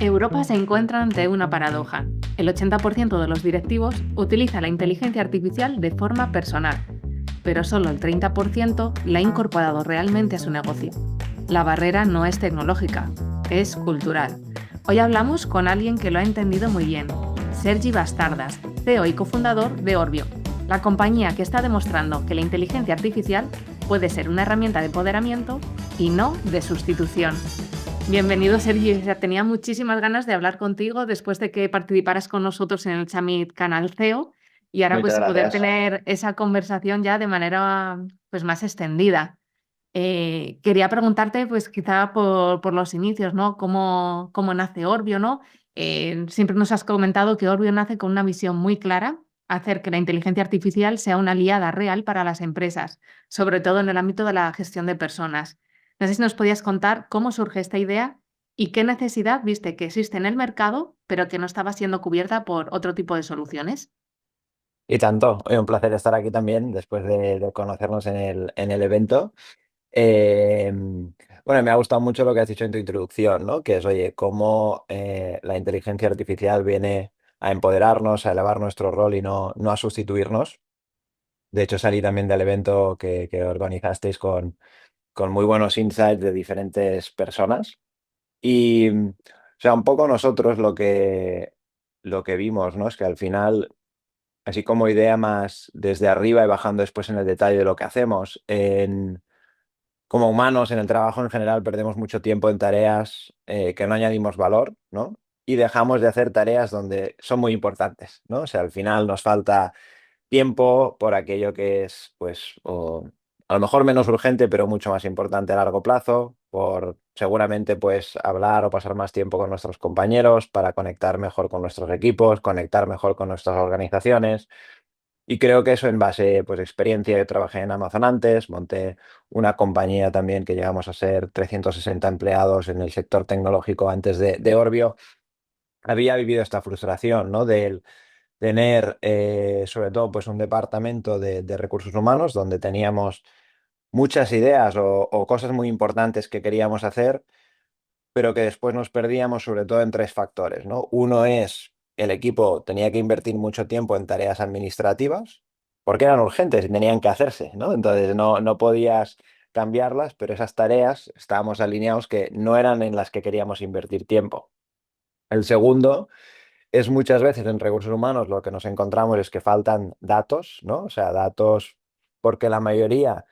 Europa se encuentra ante una paradoja. El 80% de los directivos utiliza la inteligencia artificial de forma personal, pero solo el 30% la ha incorporado realmente a su negocio. La barrera no es tecnológica, es cultural. Hoy hablamos con alguien que lo ha entendido muy bien, Sergi Bastardas, CEO y cofundador de Orbio, la compañía que está demostrando que la inteligencia artificial puede ser una herramienta de empoderamiento y no de sustitución. Bienvenido, Sergi. Ya tenía muchísimas ganas de hablar contigo después de que participaras con nosotros en el Summit Canal CEO y ahora Muchas pues poder gracias. tener esa conversación ya de manera pues más extendida. Quería preguntarte, pues quizá por los inicios, ¿no? ¿Cómo nace Orbio, ¿no? Siempre nos has comentado que Orbio nace con una visión muy clara, hacer que la inteligencia artificial sea una aliada real para las empresas, sobre todo en el ámbito de la gestión de personas. No sé si nos podías contar cómo surge esta idea y qué necesidad viste que existe en el mercado, pero que no estaba siendo cubierta por otro tipo de soluciones. Y tanto, un placer estar aquí también después de conocernos en el evento. Eh, bueno, me ha gustado mucho lo que has dicho en tu introducción, ¿no? Que es, oye, cómo la inteligencia artificial viene a empoderarnos, a elevar nuestro rol y no a sustituirnos. De hecho, salí también del evento que organizasteis con muy buenos insights de diferentes personas. Y, o sea, un poco nosotros lo que vimos, ¿no? Es que al final así como idea más desde arriba y bajando después en el detalle de lo que hacemos. Como humanos, en el trabajo en general, perdemos mucho tiempo en tareas que no añadimos valor, ¿no? Y dejamos de hacer tareas donde son muy importantes, ¿no? O sea, al final nos falta tiempo por aquello que es, pues, o a lo mejor menos urgente, pero mucho más importante a largo plazo, por seguramente, pues, hablar o pasar más tiempo con nuestros compañeros para conectar mejor con nuestros equipos, conectar mejor con nuestras organizaciones. Y creo que eso en base, pues, experiencia. Yo trabajé en Amazon antes, monté una compañía también que llegamos a ser 360 empleados en el sector tecnológico antes de Orbio. Había vivido esta frustración, ¿no? Del tener, sobre todo, pues un departamento de recursos humanos donde teníamos muchas ideas o cosas muy importantes que queríamos hacer, pero que después nos perdíamos sobre todo en tres factores, ¿no? Uno es el equipo tenía que invertir mucho tiempo en tareas administrativas porque eran urgentes y tenían que hacerse, ¿no? Entonces no podías cambiarlas, pero esas tareas estábamos alineados que no eran en las que queríamos invertir tiempo. El segundo es muchas veces en recursos humanos lo que nos encontramos es que faltan datos, ¿no? O sea, datos porque la mayoría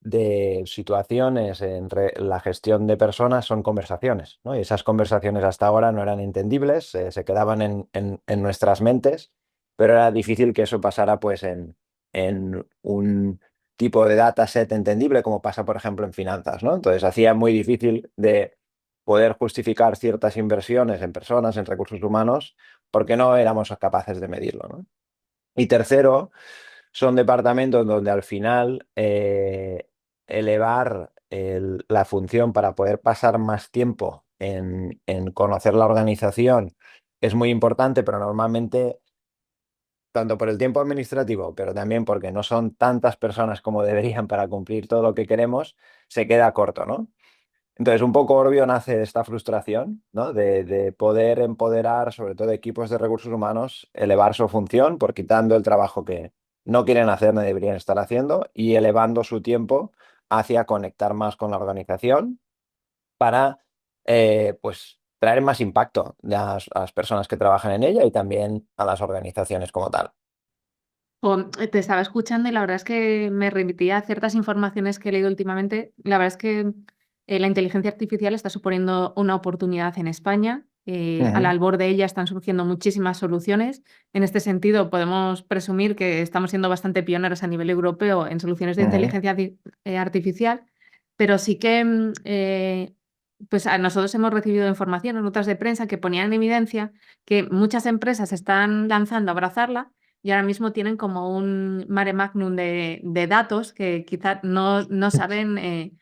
de situaciones en la gestión de personas son conversaciones, ¿no? Y esas conversaciones hasta ahora no eran entendibles, se quedaban en nuestras mentes, pero era difícil que eso pasara pues en un tipo de dataset entendible como pasa, por ejemplo, en finanzas, ¿no? Entonces hacía muy difícil de poder justificar ciertas inversiones en personas, en recursos humanos, porque no éramos capaces de medirlo, ¿no? Y tercero, son departamentos donde al final elevar la función para poder pasar más tiempo en conocer la organización es muy importante, pero normalmente, tanto por el tiempo administrativo, pero también porque no son tantas personas como deberían para cumplir todo lo que queremos, se queda corto, ¿no? Entonces, un poco Orbio nace de esta frustración, ¿no? De poder empoderar, sobre todo equipos de recursos humanos, elevar su función por quitando el trabajo que no quieren hacer ni deberían estar haciendo y elevando su tiempo hacia conectar más con la organización para, pues, traer más impacto a las personas que trabajan en ella y también a las organizaciones como tal. Te estaba escuchando y la verdad es que me remitía a ciertas informaciones que he leído últimamente. La verdad es que la inteligencia artificial está suponiendo una oportunidad en España. Al Ujú, albor de ella están surgiendo muchísimas soluciones. En este sentido, podemos presumir que estamos siendo bastante pioneros a nivel europeo en soluciones de ujú, inteligencia artificial, pero sí que pues nosotros hemos recibido información en notas de prensa que ponían en evidencia que muchas empresas están lanzando a abrazarla y ahora mismo tienen como un mare magnum de datos que quizá no saben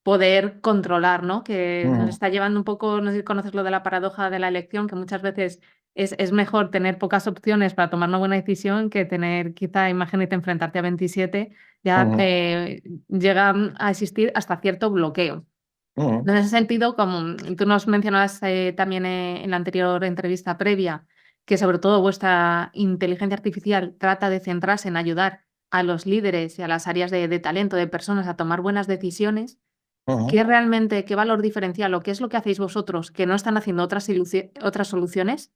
poder controlar, ¿no? Que nos ujú, está llevando un poco, no sé si conoces lo de la paradoja de la elección, que muchas veces es mejor tener pocas opciones para tomar una buena decisión que tener, quizá, imagínate enfrentarte a 27, ya ujú. llega a existir hasta cierto bloqueo. Ujú, En ese sentido, como tú nos mencionabas también en la anterior entrevista previa, que sobre todo vuestra inteligencia artificial trata de centrarse en ayudar a los líderes y a las áreas de talento de personas a tomar buenas decisiones, ujú, ¿qué realmente, qué valor diferencial o qué es lo que hacéis vosotros que no están haciendo otras soluciones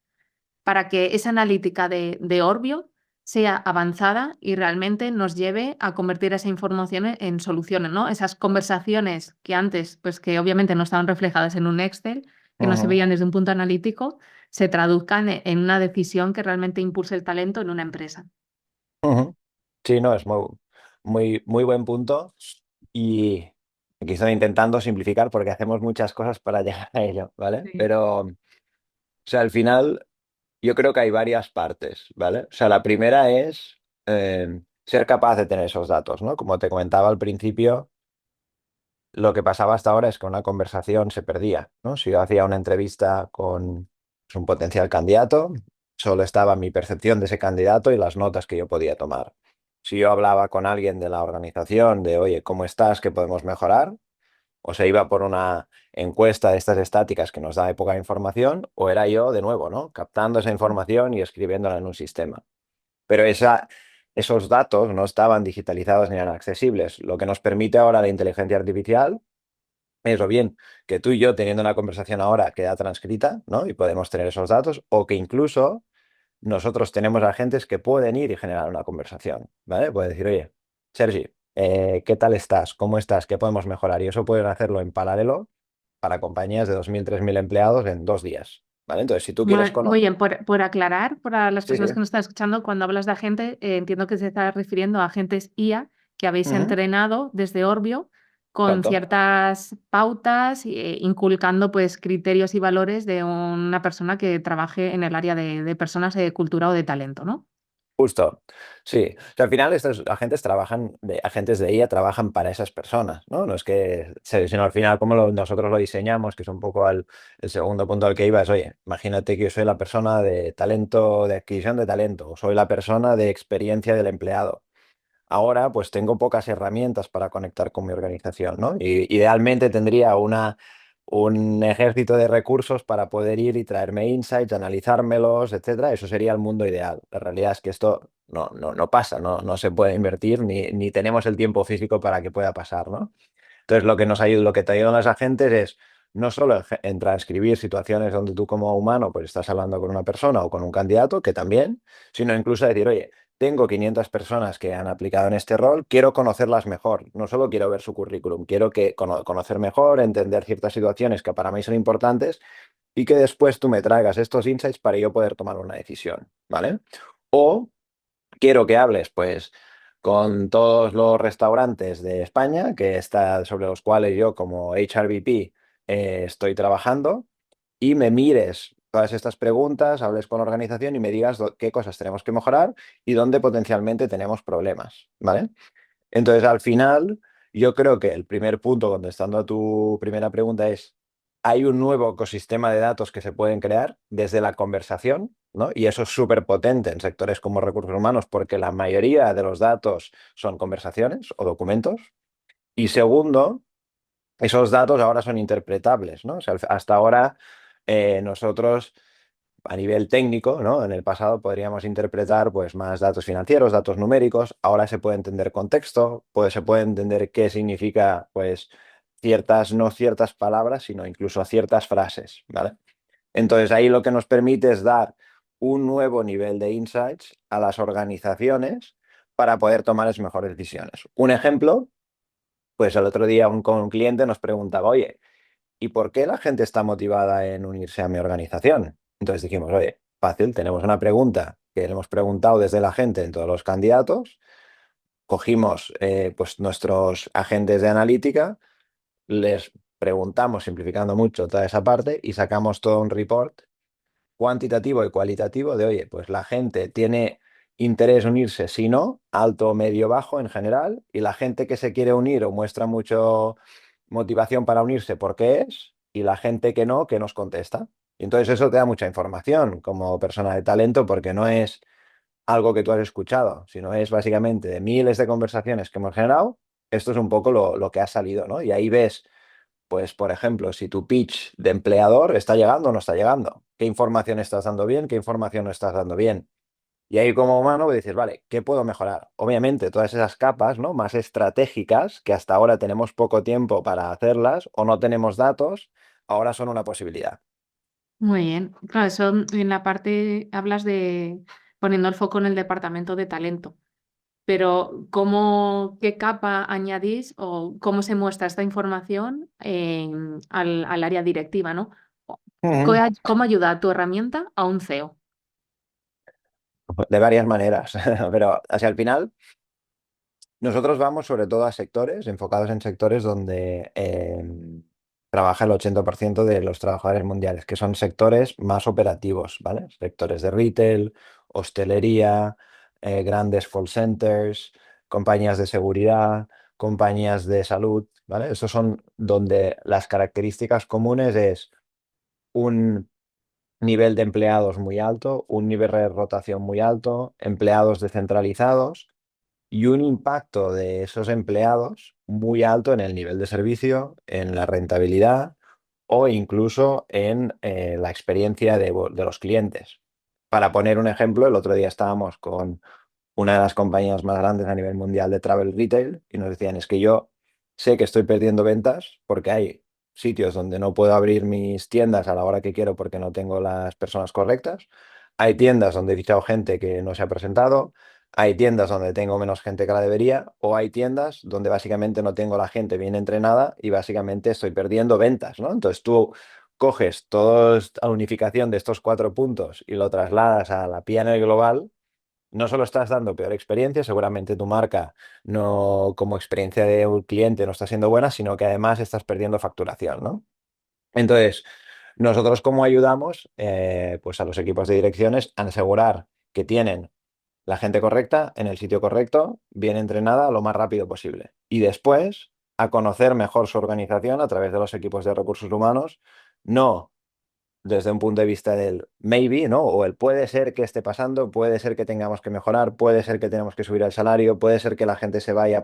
para que esa analítica de Orbio sea avanzada y realmente nos lleve a convertir esa información en soluciones, ¿no? Esas conversaciones que antes, pues que obviamente no estaban reflejadas en un Excel, que no se ujú, veían desde un punto analítico, se traduzcan en una decisión que realmente impulse el talento en una empresa. ujú. Sí, no, es muy buen punto. Y aquí estoy intentando simplificar porque hacemos muchas cosas para llegar a ello, ¿vale? Sí. Pero, o sea, al final yo creo que hay varias partes, ¿vale? O sea, la primera es ser capaz de tener esos datos, ¿no? Como te comentaba al principio, lo que pasaba hasta ahora es que una conversación se perdía, ¿no? Si yo hacía una entrevista con pues, un potencial candidato, solo estaba mi percepción de ese candidato y las notas que yo podía tomar. Si yo hablaba con alguien de la organización de, oye, ¿cómo estás? ¿Qué podemos mejorar? O se iba por una encuesta de estas estáticas que nos da poca información, o era yo de nuevo, ¿no? Captando esa información y escribiéndola en un sistema. Pero esos datos no estaban digitalizados ni eran accesibles. Lo que nos permite ahora la inteligencia artificial es o bien que tú y yo teniendo una conversación ahora queda transcrita, ¿no? Y podemos tener esos datos, o que incluso nosotros tenemos agentes que pueden ir y generar una conversación, ¿vale? Puede decir, oye, Sergi, ¿qué tal estás? ¿Cómo estás? ¿Qué podemos mejorar? Y eso pueden hacerlo en paralelo para compañías de 2.000 3.000 empleados en 2 días, ¿vale? Entonces, si tú quieres Muy conocer... bien, por aclarar, para las Sí, sí. personas que nos están escuchando, cuando hablas de agente, entiendo que se está refiriendo a agentes IA que habéis Ujú, entrenado desde Orbio con exacto. ciertas pautas, inculcando pues criterios y valores de una persona que trabaje en el área de personas de cultura o de talento, ¿no? Justo, sí. O sea, al final estos agentes trabajan, agentes de IA trabajan para esas personas, ¿no? No es que, sino al final como nosotros lo diseñamos, que es un poco el segundo punto al que iba, es, oye, imagínate que yo soy la persona de talento, de adquisición de talento, o soy la persona de experiencia del empleado. Ahora, pues tengo pocas herramientas para conectar con mi organización, ¿no? Y idealmente tendría un ejército de recursos para poder ir y traerme insights, analizármelos, etcétera. Eso sería el mundo ideal. La realidad es que esto no pasa, no se puede invertir ni tenemos el tiempo físico para que pueda pasar, ¿no? Entonces, lo que nos ayuda, lo que te ayudan los agentes es no solo en transcribir situaciones donde tú como humano pues estás hablando con una persona o con un candidato, que también, sino incluso decir, oye, tengo 500 personas que han aplicado en este rol, quiero conocerlas mejor, no solo quiero ver su currículum, quiero conocer mejor, entender ciertas situaciones que para mí son importantes y que después tú me traigas estos insights para yo poder tomar una decisión, ¿vale? O quiero que hables, pues, con todos los restaurantes de España, que está, sobre los cuales yo como HRBP estoy trabajando, y me mires todas estas preguntas, hables con la organización y me digas qué cosas tenemos que mejorar y dónde potencialmente tenemos problemas, ¿vale? Entonces, al final, yo creo que el primer punto, contestando a tu primera pregunta, es, hay un nuevo ecosistema de datos que se pueden crear desde la conversación, ¿no? Y eso es súper potente en sectores como recursos humanos porque la mayoría de los datos son conversaciones o documentos. Y segundo, esos datos ahora son interpretables, ¿no? O sea, hasta ahora nosotros a nivel técnico, ¿no? En el pasado podríamos interpretar pues, más datos financieros, datos numéricos. Ahora se puede entender contexto, se puede entender qué significa pues, no ciertas palabras, sino incluso ciertas frases, ¿vale? Entonces ahí lo que nos permite es dar un nuevo nivel de insights a las organizaciones para poder tomar las mejores decisiones. Un ejemplo, pues el otro día con un cliente nos preguntaba, oye, ¿y por qué la gente está motivada en unirse a mi organización? Entonces dijimos, oye, fácil, tenemos una pregunta que le hemos preguntado desde la gente en todos los candidatos, cogimos pues nuestros agentes de analítica, les preguntamos, simplificando mucho toda esa parte, y sacamos todo un report cuantitativo y cualitativo de, oye, pues la gente tiene interés en unirse, si no, alto, medio, bajo en general, y la gente que se quiere unir o muestra mucho motivación para unirse, ¿por qué es? Y la gente que no, que nos contesta. Y entonces eso te da mucha información como persona de talento porque no es algo que tú has escuchado, sino es básicamente de miles de conversaciones que hemos generado, esto es un poco lo que ha salido, ¿no? Y ahí ves pues, por ejemplo, si tu pitch de empleador está llegando o no está llegando, qué información estás dando bien, qué información no estás dando bien. Y ahí como humano pues, dices, vale, ¿qué puedo mejorar? Obviamente, todas esas capas, ¿no? Más estratégicas, que hasta ahora tenemos poco tiempo para hacerlas o no tenemos datos, ahora son una posibilidad. Muy bien. Claro, eso en la parte hablas de poniendo el foco en el departamento de talento, pero ¿qué capa añadís o cómo se muestra esta información al área directiva, ¿no? Ujú. ¿Cómo ayuda tu herramienta a un CEO? De varias maneras, pero hacia el final nosotros vamos sobre todo a sectores, enfocados en sectores donde trabaja el 80% de los trabajadores mundiales, que son sectores más operativos, ¿vale? Sectores de retail, hostelería, grandes call centers, compañías de seguridad, compañías de salud, ¿vale? Estos son donde las características comunes es un nivel de empleados muy alto, un nivel de rotación muy alto, empleados descentralizados y un impacto de esos empleados muy alto en el nivel de servicio, en la rentabilidad o incluso en la experiencia de los clientes. Para poner un ejemplo, el otro día estábamos con una de las compañías más grandes a nivel mundial de travel retail y nos decían, es que yo sé que estoy perdiendo ventas porque hay sitios donde no puedo abrir mis tiendas a la hora que quiero porque no tengo las personas correctas. Hay tiendas donde he fichado gente que no se ha presentado. Hay tiendas donde tengo menos gente que la debería. O hay tiendas donde básicamente no tengo la gente bien entrenada y básicamente estoy perdiendo ventas, ¿no? Entonces tú coges toda la unificación de estos 4 puntos y lo trasladas a la P&L global. No solo estás dando peor experiencia, seguramente tu marca no, como experiencia de un cliente no está siendo buena, sino que además estás perdiendo facturación, ¿no? Entonces, nosotros cómo ayudamos pues a los equipos de direcciones a asegurar que tienen la gente correcta en el sitio correcto, bien entrenada lo más rápido posible. Y después a conocer mejor su organización a través de los equipos de recursos humanos, no desde un punto de vista del maybe, ¿no? O el puede ser que esté pasando, puede ser que tengamos que mejorar, puede ser que tenemos que subir el salario, puede ser que la gente se vaya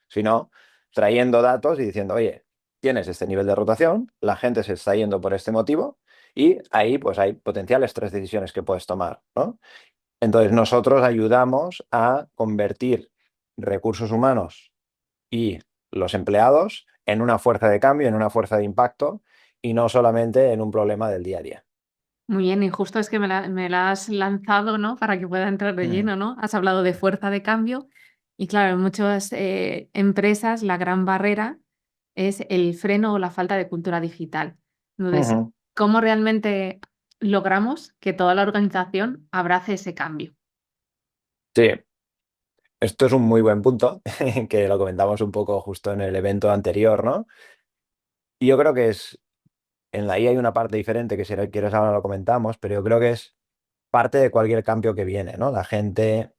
sino trayendo datos y diciendo, oye, tienes este nivel de rotación, la gente se está yendo por este motivo y ahí pues hay potenciales 3 decisiones que puedes tomar, ¿no? Entonces nosotros ayudamos a convertir recursos humanos y los empleados en una fuerza de cambio, en una fuerza de impacto y no solamente en un problema del día a día. Muy bien, y justo es que me la has lanzado, ¿no? Para que pueda entrar de Mm, lleno, ¿no? Has hablado de fuerza de cambio y claro, en muchas empresas la gran barrera es el freno o la falta de cultura digital. Entonces, ujú. ¿cómo realmente logramos que toda la organización abrace ese cambio? Sí, esto es un muy buen punto, que lo comentamos un poco justo en el evento anterior, ¿no? Y yo creo que en la IA hay una parte diferente que si quieres ahora lo comentamos, pero yo creo que es parte de cualquier cambio que viene, ¿no? La gente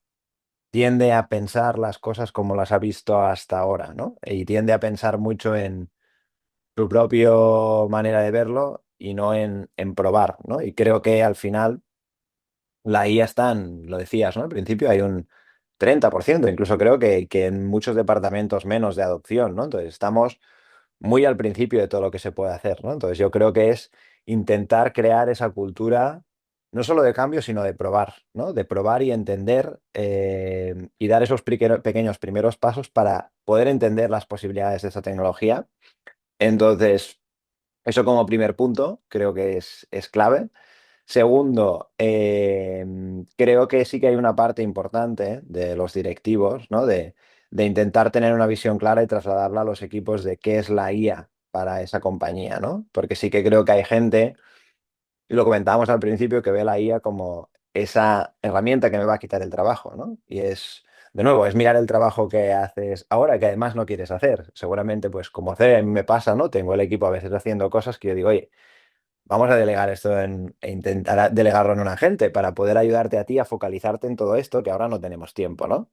tiende a pensar las cosas como las ha visto hasta ahora, ¿no? Y tiende a pensar mucho en su propia manera de verlo y no en probar, ¿no? Y creo que al final la IA está lo decías, ¿no? Al principio hay un 30%, incluso creo que en muchos departamentos menos de adopción, ¿no? Entonces estamos muy al principio de todo lo que se puede hacer, ¿no? Entonces yo creo que es intentar crear esa cultura, no solo de cambio, sino de probar, ¿no? De probar y entender y dar esos pequeños primeros pasos para poder entender las posibilidades de esa tecnología. Entonces, eso como primer punto creo que es clave. Segundo, creo que sí que hay una parte importante de los directivos, ¿no? De intentar tener una visión clara y trasladarla a los equipos de qué es la IA para esa compañía, ¿no? Porque sí que creo que hay gente, y lo comentábamos al principio, que ve la IA como esa herramienta que me va a quitar el trabajo, ¿no? Y de nuevo, es mirar el trabajo que haces ahora, que además no quieres hacer. Seguramente, pues como sé, me pasa, ¿no? Tengo el equipo a veces haciendo cosas que yo digo, oye, vamos a delegar esto e intentar delegarlo en un agente para poder ayudarte a ti a focalizarte en todo esto que ahora no tenemos tiempo, ¿no?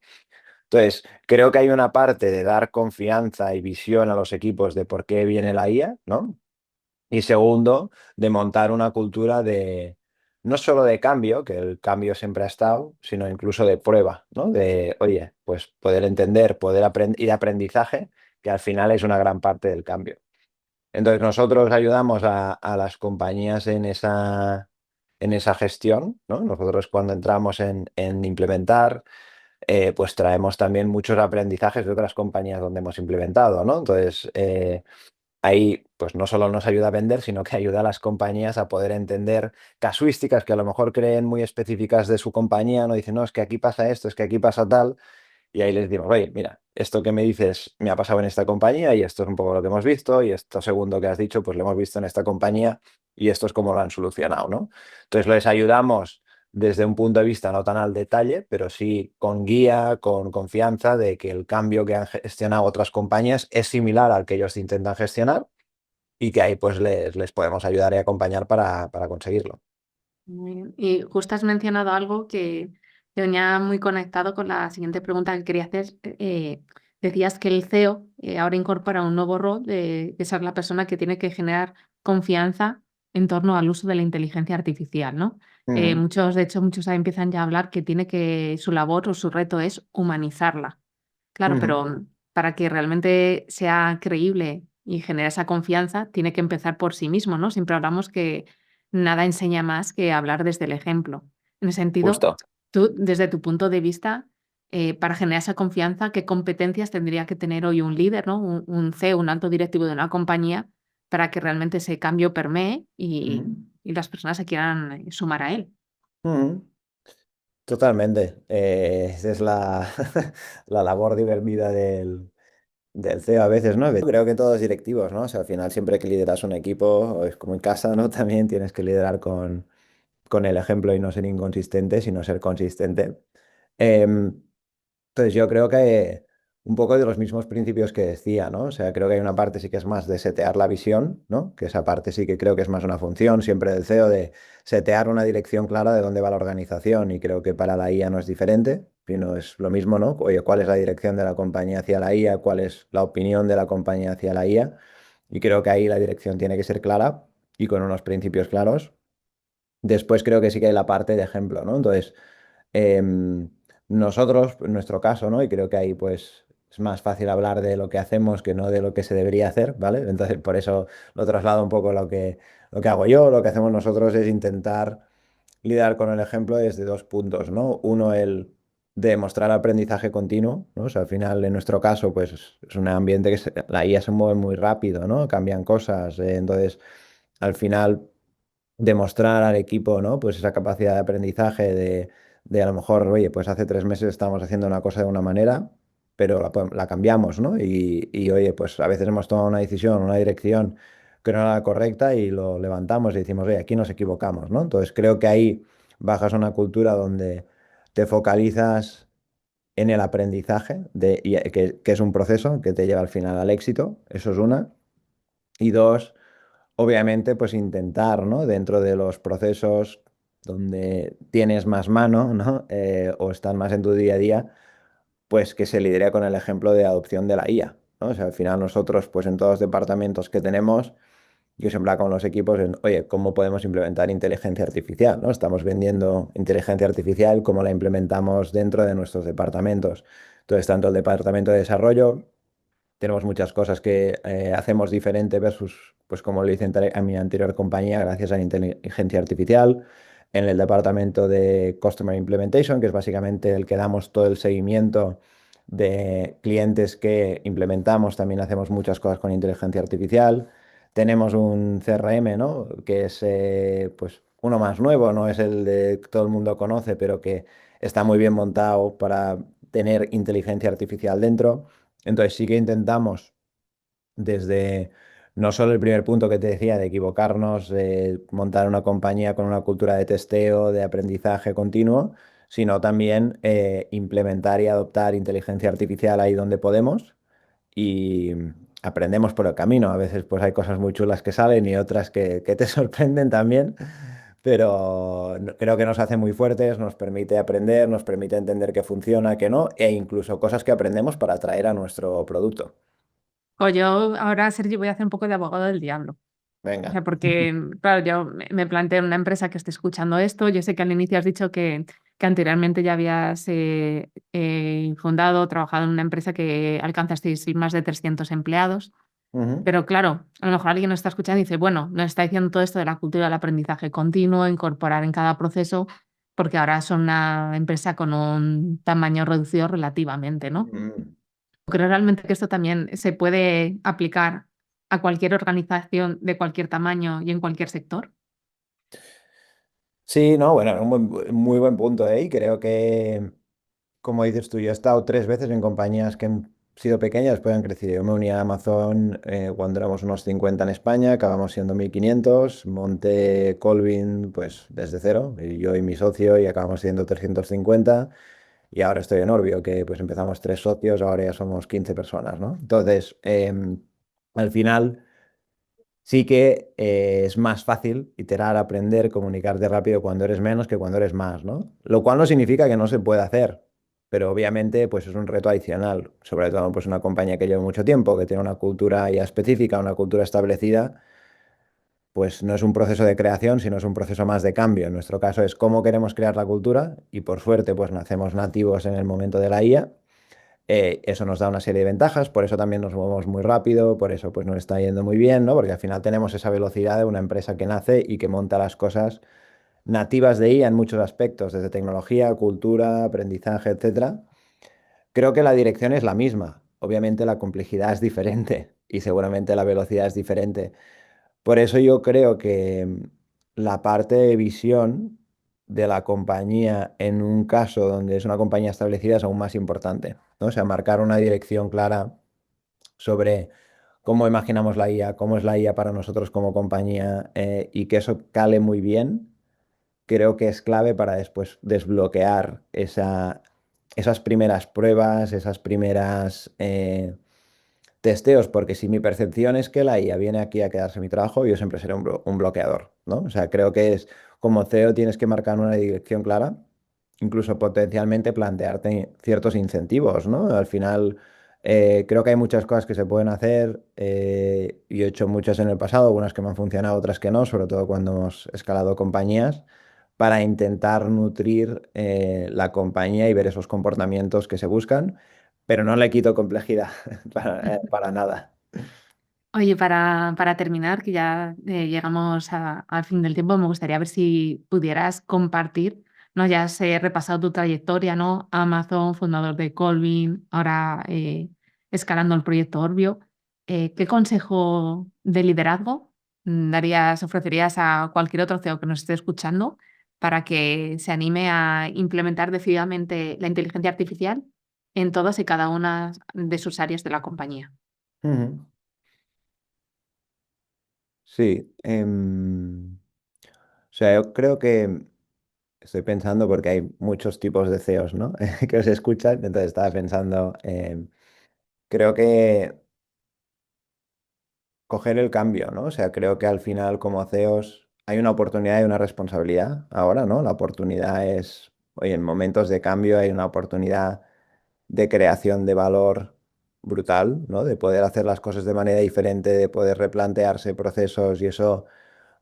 Entonces, creo que hay una parte de dar confianza y visión a los equipos de por qué viene la IA, ¿no? Y segundo, de montar una cultura de no solo de cambio, que el cambio siempre ha estado, sino incluso de prueba, ¿no? De, oye, pues poder entender, poder aprender y de aprendizaje, que al final es una gran parte del cambio. Entonces nosotros ayudamos a las compañías en esa gestión, ¿no? Nosotros cuando entramos en implementar, pues traemos también muchos aprendizajes de otras compañías donde hemos implementado, ¿no? Entonces, ahí pues no solo nos ayuda a vender, sino que ayuda a las compañías a poder entender casuísticas que a lo mejor creen muy específicas de su compañía, no dicen, no, es que aquí pasa esto, es que aquí pasa tal, y ahí les decimos, oye, mira, esto que me dices me ha pasado en esta compañía y esto es un poco lo que hemos visto y esto segundo que has dicho, pues lo hemos visto en esta compañía y esto es cómo lo han solucionado, ¿no? Entonces les ayudamos desde un punto de vista no tan al detalle, pero sí con guía, con confianza de que el cambio que han gestionado otras compañías es similar al que ellos intentan gestionar y que ahí pues les podemos ayudar y acompañar para conseguirlo. Muy bien. Y justo has mencionado algo que venía muy conectado con la siguiente pregunta que quería hacer. Decías que el CEO ahora incorpora un nuevo rol de ser la persona que tiene que generar confianza en torno al uso de la inteligencia artificial, ¿no? Ujú, Muchos, de hecho, muchos ahí empiezan ya a hablar que tiene que su labor o su reto es humanizarla. Claro, ujú, pero para que realmente sea creíble y genere esa confianza, tiene que empezar por sí mismo, ¿no? Siempre hablamos que nada enseña más que hablar desde el ejemplo. En ese sentido, justo. tú, desde tu punto de vista, para generar esa confianza, ¿qué competencias tendría que tener hoy un líder, ¿no? Un CEO, un alto directivo de una compañía, para que realmente ese cambio permee y las personas se quieran sumar a él? Ujú. Totalmente. Esa es la, la labor divertida del CEO a veces, ¿no? Creo que todos directivos, ¿no? O sea, al final siempre que lideras un equipo, es como en casa, ¿no? También tienes que liderar con el ejemplo y no ser inconsistente, sino ser consistente. Em, entonces yo creo que un poco de los mismos principios que decía, ¿no? O sea, creo que hay una parte sí que es más de setear la visión, ¿no? Que esa parte sí que creo que es más una función siempre del CEO de setear una dirección clara de dónde va la organización y creo que para la IA no es diferente, sino es lo mismo, ¿no? Oye, ¿cuál es la dirección de la compañía hacia la IA? ¿Cuál es la opinión de la compañía hacia la IA? Y creo que ahí la dirección tiene que ser clara y con unos principios claros. Después creo que sí que hay la parte de ejemplo, ¿no? Entonces, em, nosotros, en nuestro caso, ¿no? Y creo que ahí pues es más fácil hablar de lo que hacemos que no de lo que se debería hacer, ¿vale? Entonces, por eso lo traslado un poco lo que hago yo, lo que hacemos nosotros es intentar lidiar con el ejemplo desde dos puntos, ¿no? Uno, el demostrar aprendizaje continuo, ¿no? O sea, al final, en nuestro caso, pues es un ambiente que la IA se mueve muy rápido, ¿no? Cambian cosas, entonces, al final demostrar al equipo, ¿no? Pues esa capacidad de aprendizaje de a lo mejor, oye, pues hace 3 meses estábamos haciendo una cosa de una manera, pero la cambiamos, ¿no? Y, oye, pues a veces hemos tomado una decisión, una dirección que no era la correcta y lo levantamos y decimos, oye, aquí nos equivocamos, ¿no? Entonces creo que ahí bajas a una cultura donde te focalizas en el aprendizaje, que es un proceso que te lleva al final al éxito, eso es una. Y dos, obviamente, pues intentar, ¿no? Dentro de los procesos donde tienes más mano, ¿no? O están más en tu día a día, pues que se lidere con el ejemplo de adopción de la IA, ¿no? O sea, al final nosotros, pues en todos los departamentos que tenemos, yo siempre hablo con los equipos en, oye, ¿cómo podemos implementar inteligencia artificial? ¿No? Estamos vendiendo inteligencia artificial, ¿cómo la implementamos dentro de nuestros departamentos? Entonces, tanto el departamento de desarrollo tenemos muchas cosas que hacemos diferente versus, pues como lo hice a mi anterior compañía, gracias a la inteligencia artificial. En el departamento de Customer Implementation, que es básicamente el que damos todo el seguimiento de clientes que implementamos, también hacemos muchas cosas con inteligencia artificial. Tenemos un CRM, ¿no? Que es pues uno más nuevo, no es el de que todo el mundo conoce, pero que está muy bien montado para tener inteligencia artificial dentro. Entonces sí que intentamos desde no solo el primer punto que te decía de equivocarnos, de montar una compañía con una cultura de testeo, de aprendizaje continuo, sino también implementar y adoptar inteligencia artificial ahí donde podemos y aprendemos por el camino. A veces pues hay cosas muy chulas que salen y otras que te sorprenden también. Pero creo que nos hace muy fuertes, nos permite aprender, nos permite entender qué funciona, qué no, e incluso cosas que aprendemos para traer a nuestro producto. O yo ahora, Sergio, voy a hacer un poco de abogado del diablo. O Venga. sea, porque, claro, yo me planteé en una empresa que esté escuchando esto. Yo sé que al inicio has dicho que anteriormente ya habías fundado, trabajado en una empresa que alcanzasteis más de 300 empleados. Ujú, Pero claro, a lo mejor alguien nos está escuchando y dice, bueno, nos está diciendo todo esto de la cultura del aprendizaje continuo, incorporar en cada proceso, porque ahora son una empresa con un tamaño reducido relativamente, ¿no? ujú. Creo realmente que esto también se puede aplicar a cualquier organización de cualquier tamaño y en cualquier sector. Sí, no, bueno, es un muy buen punto, ¿eh? Y creo que, como dices tú, yo he estado 3 veces en compañías que han sido pequeñas, después han crecido. Yo me uní a Amazon cuando éramos unos 50 en España, acabamos siendo 1500, monté Colvin pues desde cero, y yo y mi socio, y acabamos siendo 350, y ahora estoy en Orbio, que pues empezamos 3 socios, ahora ya somos 15 personas, ¿no? Entonces, al final... Sí que es más fácil iterar, aprender, comunicarte rápido cuando eres menos que cuando eres más, ¿no? Lo cual no significa que no se pueda hacer, pero obviamente pues es un reto adicional, sobre todo pues una compañía que lleva mucho tiempo, que tiene una cultura ya específica, una cultura establecida, pues no es un proceso de creación, sino es un proceso más de cambio. En nuestro caso es cómo queremos crear la cultura y por suerte pues nacemos nativos en el momento de la IA. Eso nos da una serie de ventajas, por eso también nos movemos muy rápido, por eso pues nos está yendo muy bien, ¿no? Porque al final tenemos esa velocidad de una empresa que nace y que monta las cosas nativas de IA en muchos aspectos, desde tecnología, cultura, aprendizaje, etcétera. Creo que la dirección es la misma. Obviamente la complejidad es diferente y seguramente la velocidad es diferente. Por eso yo creo que la parte de visión de la compañía en un caso donde es una compañía establecida es aún más importante, ¿no? O sea, marcar una dirección clara sobre cómo imaginamos la IA, cómo es la IA para nosotros como compañía, y que eso cale muy bien, creo que es clave para después desbloquear esas primeras pruebas, esas primeras testeos, porque si mi percepción es que la IA viene aquí a quedarse mi trabajo, yo siempre seré un bloqueador, ¿no? O sea, creo que es como CEO tienes que marcar una dirección clara, incluso potencialmente plantearte ciertos incentivos, ¿no? Al final, creo que hay muchas cosas que se pueden hacer. Yo he hecho muchas en el pasado, algunas que me han funcionado, otras que no, sobre todo cuando hemos escalado compañías, para intentar nutrir la compañía y ver esos comportamientos que se buscan, pero no le quito complejidad para nada. Oye, para terminar, que ya llegamos al fin del tiempo, me gustaría ver si pudieras compartir, ¿no? Ya has repasado tu trayectoria, ¿no? Amazon, fundador de Colvin, ahora escalando el proyecto Orbio. ¿Qué consejo de liderazgo darías, ofrecerías a cualquier otro CEO que nos esté escuchando para que se anime a implementar decididamente la inteligencia artificial en todas y cada una de sus áreas de la compañía? Ujú. Sí, o sea, yo creo que estoy pensando porque hay muchos tipos de CEOs, ¿no? que os escuchan, entonces estaba pensando, creo que coger el cambio, ¿no? O sea, creo que al final como CEOs hay una oportunidad y una responsabilidad ahora, ¿no? La oportunidad es, oye, en momentos de cambio hay una oportunidad de creación de valor brutal, ¿no? De poder hacer las cosas de manera diferente, de poder replantearse procesos y eso,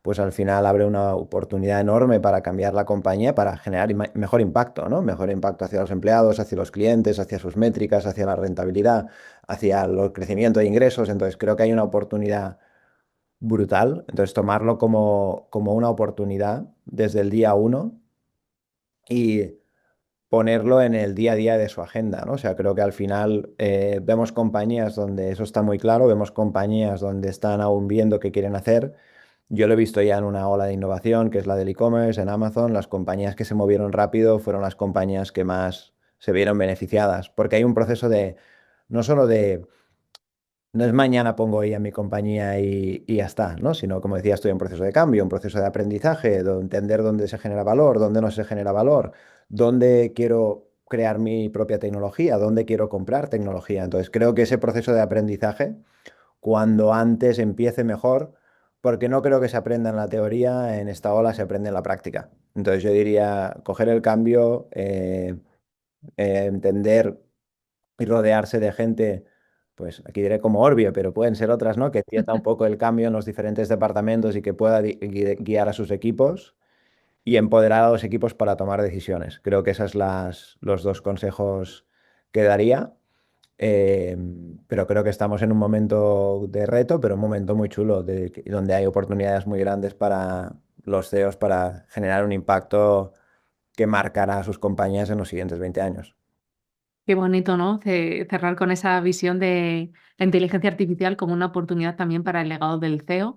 pues al final abre una oportunidad enorme para cambiar la compañía, para generar mejor impacto, ¿no? Mejor impacto hacia los empleados, hacia los clientes, hacia sus métricas, hacia la rentabilidad, hacia el crecimiento de ingresos. Entonces creo que hay una oportunidad brutal. Entonces tomarlo como una oportunidad desde el día uno y ponerlo en el día a día de su agenda, ¿no? O sea, creo que al final vemos compañías donde eso está muy claro, vemos compañías donde están aún viendo qué quieren hacer. Yo lo he visto ya en una ola de innovación, que es la del e-commerce, en Amazon. Las compañías que se movieron rápido fueron las compañías que más se vieron beneficiadas, porque hay un proceso de, no solo de no es mañana pongo ahí a mi compañía y ya está, ¿no? Sino, como decía, estoy en proceso de cambio, un proceso de aprendizaje, de entender dónde se genera valor, dónde no se genera valor, dónde quiero crear mi propia tecnología, dónde quiero comprar tecnología. Entonces, creo que ese proceso de aprendizaje, cuando antes empiece mejor, porque no creo que se aprenda en la teoría, en esta ola se aprende en la práctica. Entonces, yo diría coger el cambio, entender y rodearse de gente, pues aquí diré como Orbio, pero pueden ser otras, ¿no? Que entienda un poco el cambio en los diferentes departamentos y que pueda guiar a sus equipos y empoderar a los equipos para tomar decisiones. Creo que esos son los dos consejos que daría. eh, pero creo que estamos en un momento de reto, pero un momento muy chulo, donde hay oportunidades muy grandes para los CEOs para generar un impacto que marcará a sus compañías en los siguientes 20 años. Qué bonito, ¿no? Cerrar con esa visión de la inteligencia artificial como una oportunidad también para el legado del CEO.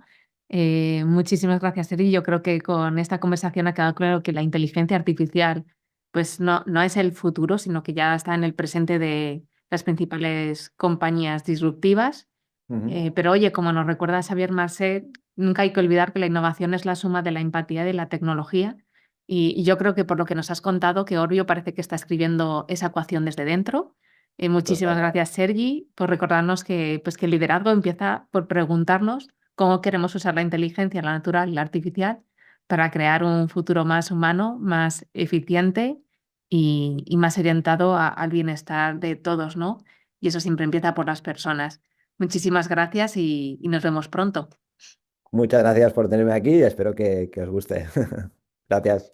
Muchísimas gracias, Eri. Yo creo que con esta conversación ha quedado claro que la inteligencia artificial pues no es el futuro, sino que ya está en el presente de las principales compañías disruptivas. Ujú. Pero oye, como nos recuerda Xavier Marcet, nunca hay que olvidar que la innovación es la suma de la empatía y de la tecnología. Y yo creo que por lo que nos has contado, que Orbio parece que está escribiendo esa ecuación desde dentro. Muchísimas Total. gracias, Sergi, por recordarnos que, pues, que el liderazgo empieza por preguntarnos cómo queremos usar la inteligencia, la natural y la artificial para crear un futuro más humano, más eficiente y más orientado al bienestar de todos, ¿no? Y eso siempre empieza por las personas. Muchísimas gracias y nos vemos pronto. Muchas gracias por tenerme aquí y espero que os guste. Gracias.